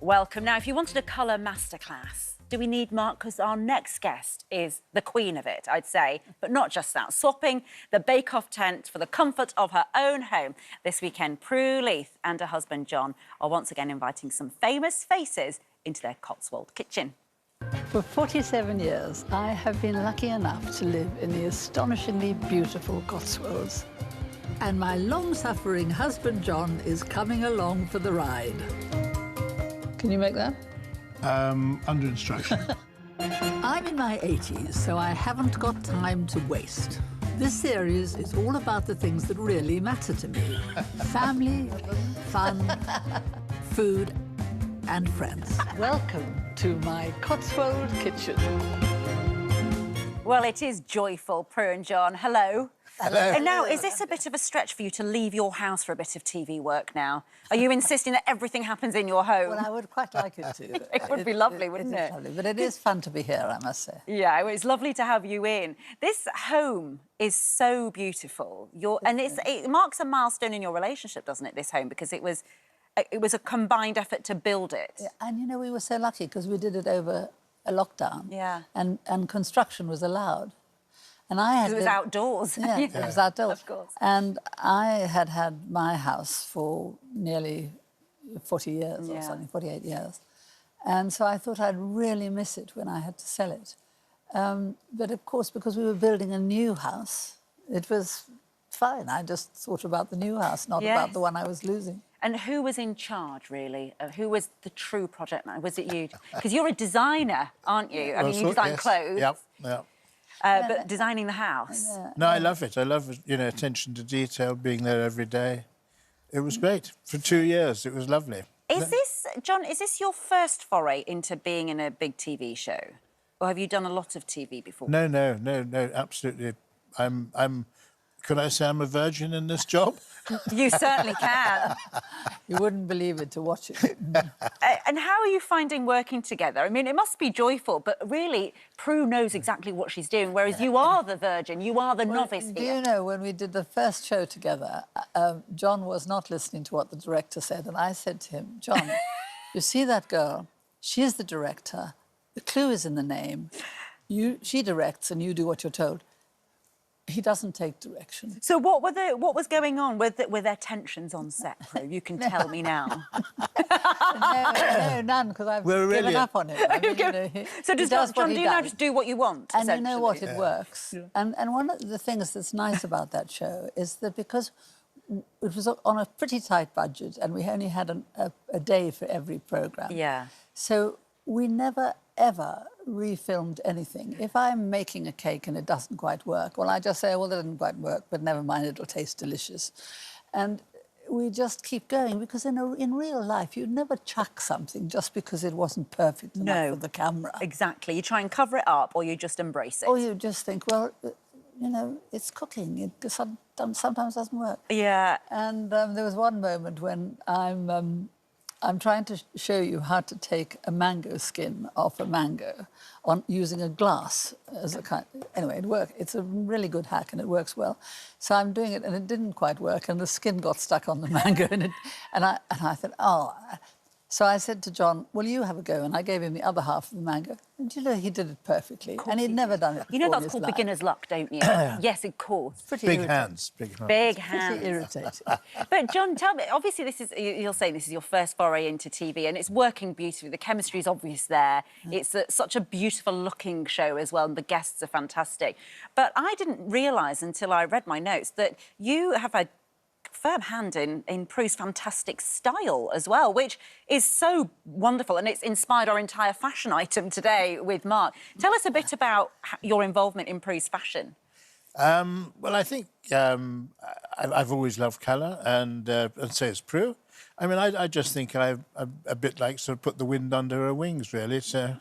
Welcome. Now, if you wanted a colour masterclass, do we need Mark? Because our next guest is the queen of it, I'd say. But not just that. Swapping the bake-off tent for the comfort of her own home. This weekend, Prue, Leith and her husband, John, are once again inviting some famous faces into their Cotswold kitchen. For 47 years, I have been lucky enough to live in the astonishingly beautiful Cotswolds. And my long-suffering husband, John, is coming along for the ride. Can you make that? Under instruction. I'm in my 80s, so I haven't got time to waste. This series is all about the things that really matter to me. Family, fun, food, and friends. Welcome to my Cotswold kitchen. Well, it is joyful, Prue and John. Hello. Hello. And now, is this a bit of a stretch for you to leave your house for a bit of TV work now? Are you insisting that everything happens in your home? Well, I would quite like it to. It would be lovely, wouldn't it? Lovely, but it is fun to be here, I must say. Yeah, well, it's lovely to have you in. This home is so beautiful. It marks a milestone in your relationship, doesn't it, this home? Because it was a combined effort to build it. Yeah, and, you know, we were so lucky because we did it over a lockdown. Yeah. And construction was allowed. And I had... It was outdoors. Yeah, it was outdoors. Of course. And I had my house for nearly 40 years or something, 48 years. And so I thought I'd really miss it when I had to sell it. But, of course, because we were building a new house, it was fine. I just thought about the new house, not about the one I was losing. And who was in charge, really? Who was the true project man? Was it you? Because you're a designer, aren't you? I mean, you design clothes. Yep. But designing the house. Yeah. No, I love it. I love, you know, attention to detail, being there every day. It was great. For 2 years, it was lovely. Is this, John, is this your first foray into being in a big TV show? Or have you done a lot of TV before? No, absolutely. Could I say I'm a virgin in this job? You certainly can. You wouldn't believe it to watch it. And how are you finding working together? I mean, it must be joyful, but really, Prue knows exactly what she's doing, whereas you are the virgin, you are the novice here. Do you know, when we did the first show together, John was not listening to what the director said, and I said to him, John, you see that girl? She's the director. The clue is in the name. She directs and you do what you're told. He doesn't take direction. So what was going on? Were there tensions on set, Prue? You can tell me now. No, none, because I've given up on it. I mean, you know, so does John, do you now just do what you want, and you know what, it works. Yeah. And one of the things that's nice about that show is that because it was on a pretty tight budget and we only had a day for every programme. Yeah. So we never, ever refilmed anything. If I'm making a cake and it doesn't quite work, well, I just say, well, that didn't quite work, but never mind, it'll taste delicious. And we just keep going, because in real life, you'd never chuck something just because it wasn't perfect enough for the camera. Exactly. You try and cover it up, or you just embrace it. Or you just think, well, you know, it's cooking. It sometimes doesn't work. Yeah. And there was one moment when I'm trying to show you how to take a mango skin off a mango using a glass as a kind... Anyway, it worked. It's a really good hack and it works well. So I'm doing it and it didn't quite work and the skin got stuck on the mango and I thought, oh... So I said to John, well, you have a go, and I gave him the other half of the mango. And, you know, he did it perfectly, and he'd never done it before. You know that's called beginner's luck, don't you? Yes, of course. Big hands. Big hands. Pretty irritating. But, John, tell me, obviously you're saying this is your first foray into TV, and it's working beautifully. The chemistry is obvious there. It's such a beautiful-looking show as well, and the guests are fantastic. But I didn't realise until I read my notes that you have a firm hand in Prue's fantastic style as well, which is so wonderful, and it's inspired our entire fashion item today with Mark. Tell us a bit about your involvement in Prue's fashion. Well, I think I've always loved colour, and so has Prue. I mean, I just think I'm a bit like sort of put the wind under her wings, really. So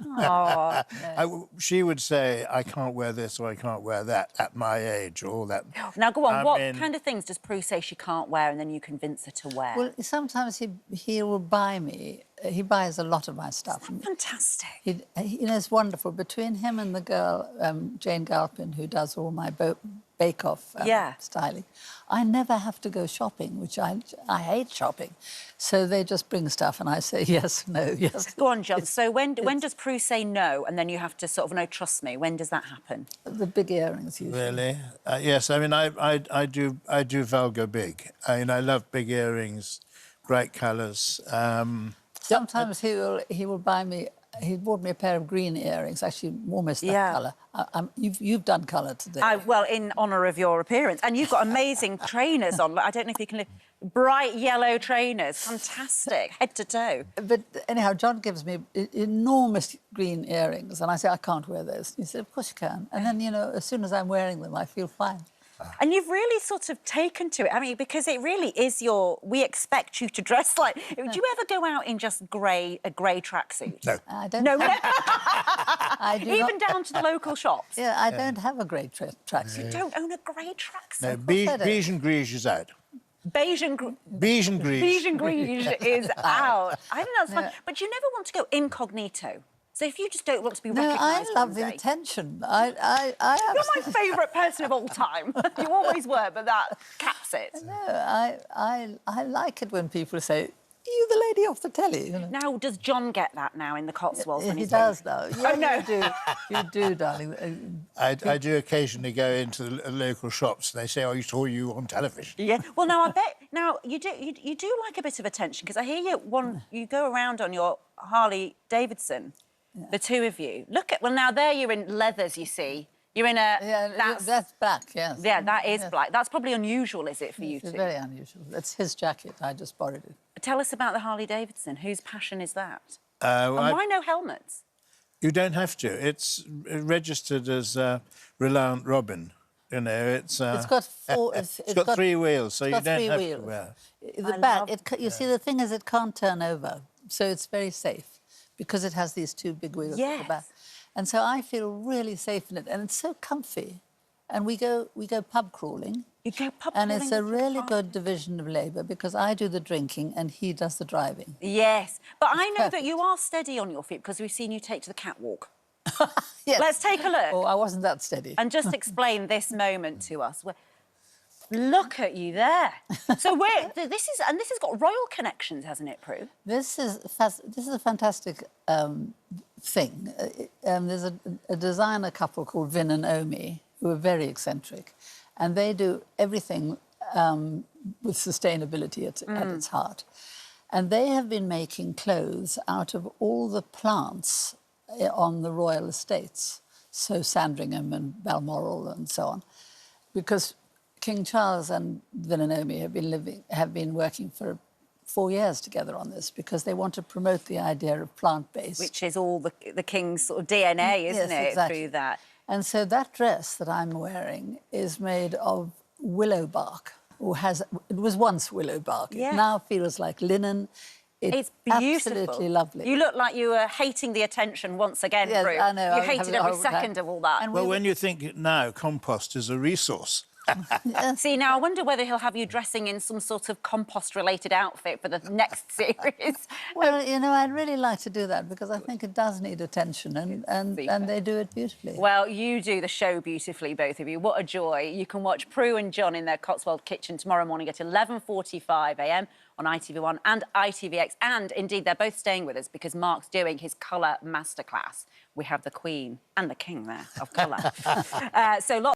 she would say, I can't wear this or I can't wear that at my age or all that. Now, go on, what kind of things does Prue say she can't wear and then you convince her to wear? Well, sometimes he will buy me. He buys a lot of my stuff. Fantastic. You know, it's wonderful. Between him and the girl, Jane Galpin, who does all my bake-off Yeah. styling. I never have to go shopping, which I hate shopping. So they just bring stuff and I say yes, no, yes. Go on, John. So when does Prue say no and then you have to sort of, no, trust me, when does that happen? The big earrings, usually. Really? Yes, I mean, I do vulgar big. I mean, I love big earrings, bright colours. Sometimes he will buy me. He bought me a pair of green earrings, actually almost that colour. You've done colour today. Well, in honour of your appearance. And you've got amazing trainers on. I don't know if you can live... Bright yellow trainers. Fantastic. Head to toe. But anyhow, John gives me enormous green earrings, and I say, I can't wear those. He said, of course you can. And then, you know, as soon as I'm wearing them, I feel fine. And you've really sort of taken to it. I mean, because it really is your... We expect you to dress like... Would you ever go out in just a grey tracksuit? No. I don't. No, I do even not, down to the local shops? Yeah, I don't have a grey tracksuit. You don't own a grey tracksuit? No, beige and greige is out. Beige and Beige and greige. Beige and greige is out. I think that's fun. But you never want to go incognito. So if you just don't want to be recognised I love one the day... attention. You're my favourite person of all time. You always were, but that caps it. No, I like it when people say, "Are you the lady off the telly?" You know? Now, does John get that now in the Cotswolds? When He he's does now. Oh, no. You do, darling. I do occasionally go into the local shops and they say, "Oh, I saw you on television." Yeah. Well, now I bet now you do like a bit of attention because I hear you go around on your Harley Davidson, the two of you. Look at now there you're in leathers. You see, you're in a that's black. Yes. Yeah, that is black. That's probably unusual, is it, for you two? It's very unusual. That's his jacket. I just borrowed it. Tell us about the Harley Davidson. Whose passion is that? Well, and why no helmets? You don't have to. It's registered as Reliant Robin. You know, it's got four. It's got 3 wheels, so you don't have to wear. The back. You see, the thing is, it can't turn over, so it's very safe because it has these 2 big wheels at the back, and so I feel really safe in it, and it's so comfy. And we go pub crawling. You go pub and crawling. it's a really good division of labour because I do the drinking and he does the driving. Yes, but I know that you are steady on your feet because we've seen you take to the catwalk. Yes. Let's take a look. Oh, I wasn't that steady. And just explain this moment to us. Look at you there. So this has got royal connections, hasn't it, Prue? This is a fantastic thing. There's a designer couple called Vin and Omi who are very eccentric, and they do everything with sustainability at its heart. And they have been making clothes out of all the plants on the royal estates, so Sandringham and Balmoral and so on, because King Charles and Vin and Omi have been working for 4 years together on this because they want to promote the idea of plant-based. Which is all the King's sort of DNA, isn't it, exactly. through that? And so that dress that I'm wearing is made of willow bark, it was once willow bark. Yes. It now feels like linen. It's beautiful. Absolutely lovely. You look like you were hating the attention once again, Yes, Prue. I know. You hated every second of all that. Well, when you think now, compost is a resource. See, now I wonder whether he'll have you dressing in some sort of compost-related outfit for the next series. Well, you know, I'd really like to do that because I think it does need attention and they do it beautifully. Well, you do the show beautifully, both of you. What a joy. You can watch Prue and John in their Cotswold kitchen tomorrow morning at 11:45 a.m. on ITV1 and ITVX. And, indeed, they're both staying with us because Mark's doing his colour masterclass. We have the Queen and the King there of colour. So lots